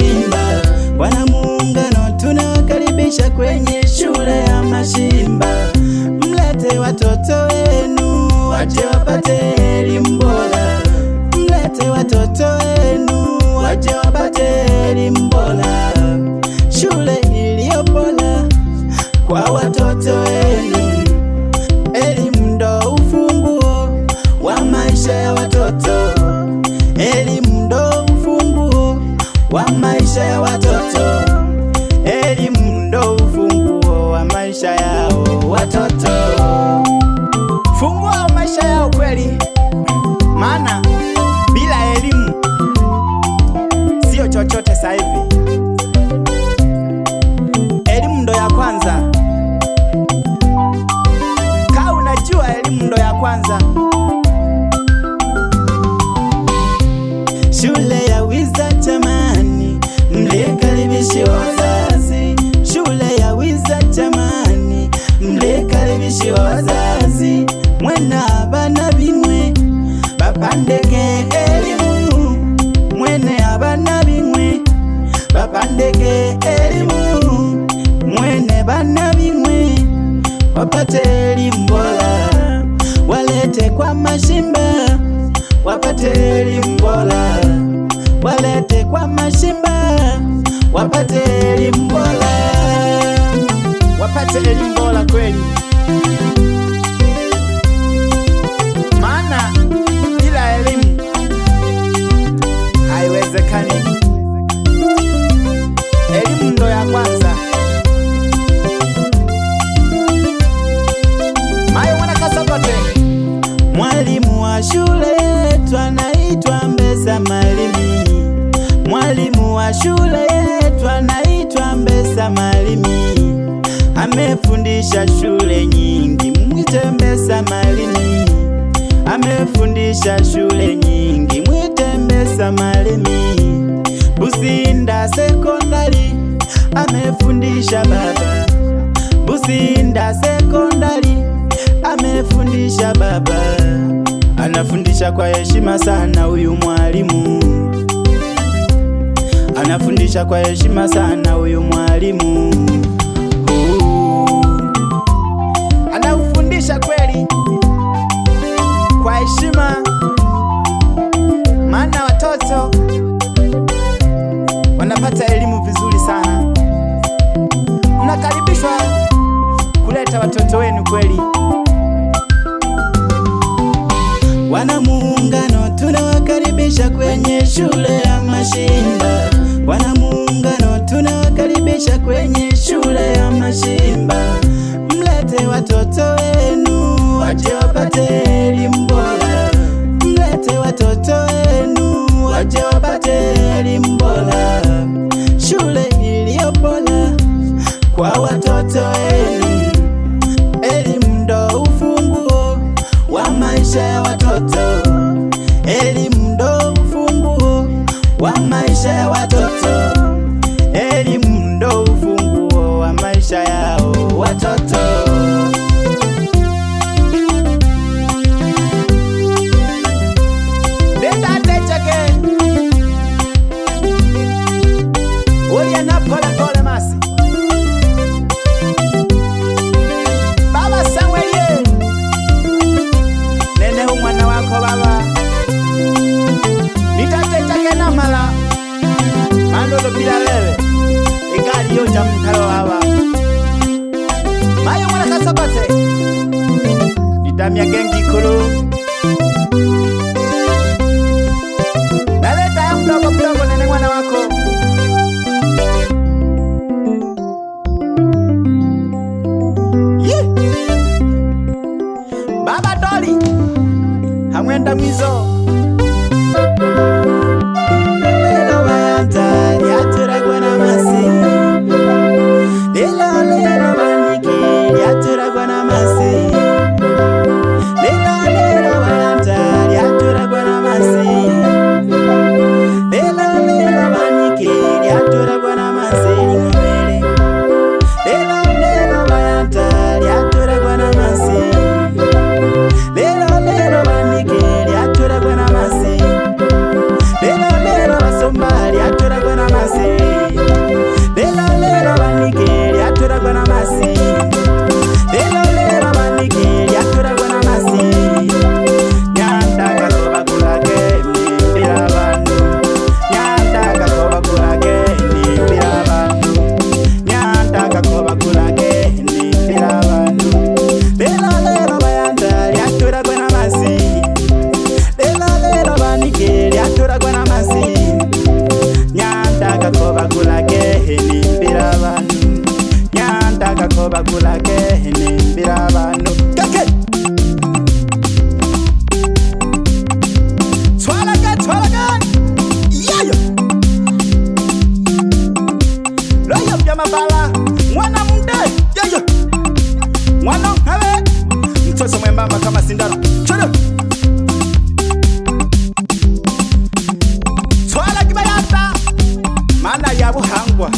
Mashimba. Wana Muungano tunawakaribisha kwenye shule ya Mashimba. Mlete watoto wenu waje wapate elimu bora. Mlete watoto wenu waje wapate elimu bora. Shule iliyo bora kwa watoto wenu. Elimu ndo ufunguo wa maisha ya watoto. Elimu ndo ufunguo wa maisha ya watoto. Elimu ndo ufunguo wa maisha yao watoto. Fungua maisha yao kweli, maana bila elimu sio chochote sasa hivi. Elimu ndo ya kwanza. Kaa unajua elimu ndo ya kwanza. Shule ya Wiza jamani, mlikaribishiwa wazazi. Shule ya Wiza jamani, mlikaribishiwa wazazi. Mwena abana bimwe bapandeke elimu. Mwene abana bimwe bapandeke elimu. Mwene bana bimwe wapate elimu bora. Walete kwa Mashimba wapate elimu bora. Walete kwa Mashimba wapate elimu bora. Wapate elimu bora kweli, maana bila elimu haiwezekani. Elimu ndo ya kwanza. Mayo mwana Kasakote. Mwalimu wa shule yetu anaitwa Mbesa Malimi. Mwalimu wa shule yetu anaitwa Mbesa Malimi. Amefundisha shule nyingi, mwite Mbesa Malimi. Amefundisha shule nyingi, mwite Mbesa Malimi. Businda sekondari amefundisha baba. Businda sekondari amefundisha baba. Anafundisha kwa heshima sana huyu mwalimu. Anafundisha kwa heshima sana huyu mwalimu. Anafundisha kweli kwa heshima, maana watoto wanapata elimu vizuri sana. Mnakaribishwa kuleta watoto wenu kweli. Wana Muungano tunawakaribisha kwenye shule ya Mashimba. Wana Muungano tunawakaribisha kwenye shule ya Mashimba. Mlete watoto wenu waje wapate elimu bora. Mlete watoto wenu waje wapate elimu bora. Shule iliyo bora kwa watoto wenu. Elimu ndo ufunguo wa maisha ya watoto. Elimu ndo ufunguo wa maisha ya watoto. Elimu ndo ufunguo wa maisha yao watoto. Ulia na pole pole masi. Baba Samuel, nene umwana wako baba. Nitate chake na mala mandolo bila lewe igali yoja mtalo baba. Mayo mwana Kasakote nitamia gengi kulu. Naleta ya mdogo mdogo nene mwana wako. Baba Doli hamwenda mwizo. Lelo bayanta yaturagwa na masi. Lelo baniki yaturagwa na masi. Lelo bayanta yaturagwa na masi. Lelo baniki yaturagwa na masi ngomele. Lelo bayanta yaturagwa na masi. Lelo baniki yaturagwa na masi. bagulake nimbira abantu kake twalaga yayo loyo byamabala mwana munde yayo mwana habe mtoto mwembamba kama sindano chodo twala kibayata maana ya buhangwa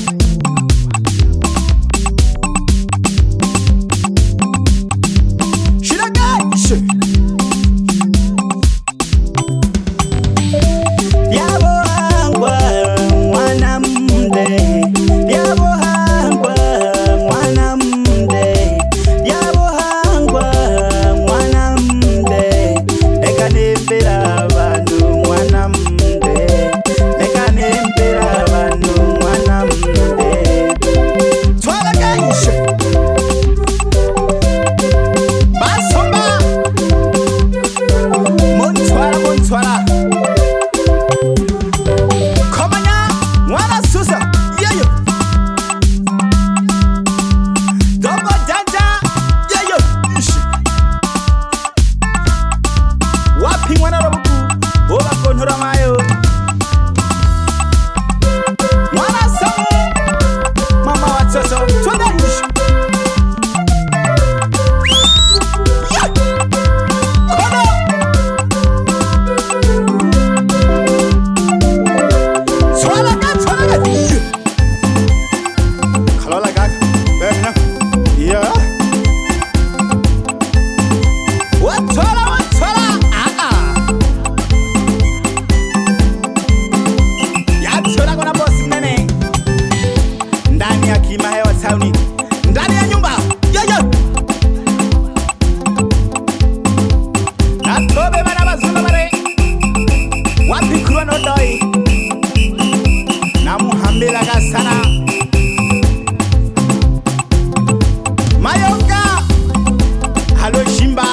ndani ya nyumba yeye natobe bana bazuna bare wapikwa no doi na muhambela sana mayonga halo shimba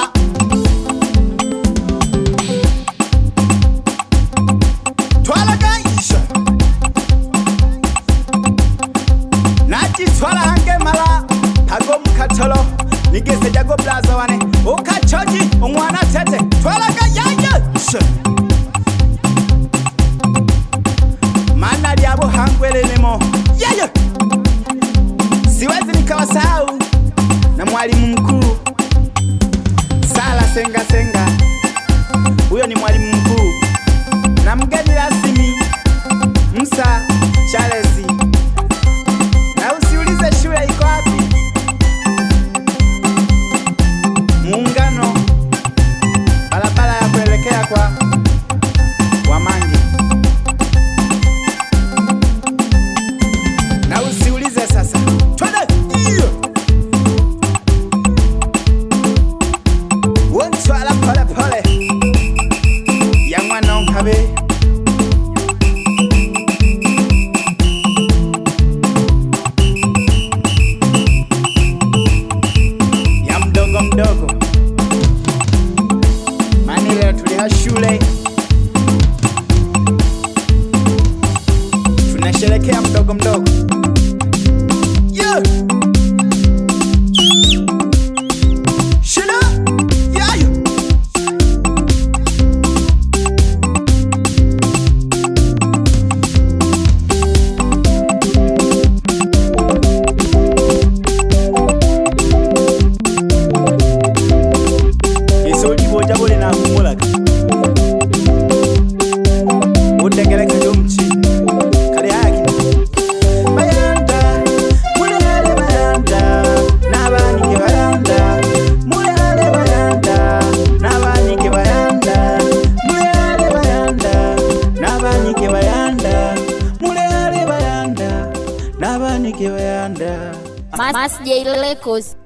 twala gaisha nachi twala hange mala hago mukatolo nigeze jago blaza wane ukachoji umwana tete twala gayaya mana liabo hangwele nemo yeye siwezi nikawasahau na mwalimu mkuu Sala Senga Senga, huyo ni mwalimu mkuu na mgeni rasmi Musa Charles. Na usiulize shule iko wapi, Muungano, barabara ya kuelekea kwa Wamangi. Na usiulize sasa, twende hiyo wala pole pole ya mwana mkabe ya mdogo mdogo, mani leo tulia shule tunasherekea mdogo mdogo yeah. Jabole na kumulaga utegeleka jomchi kale yake bayanda mulele bayanda nabani ke bayanda mulele bayanda nabani ke bayanda mulele bayanda nabani ke bayanda mulele bayanda nabani ke bayanda Mas J Records.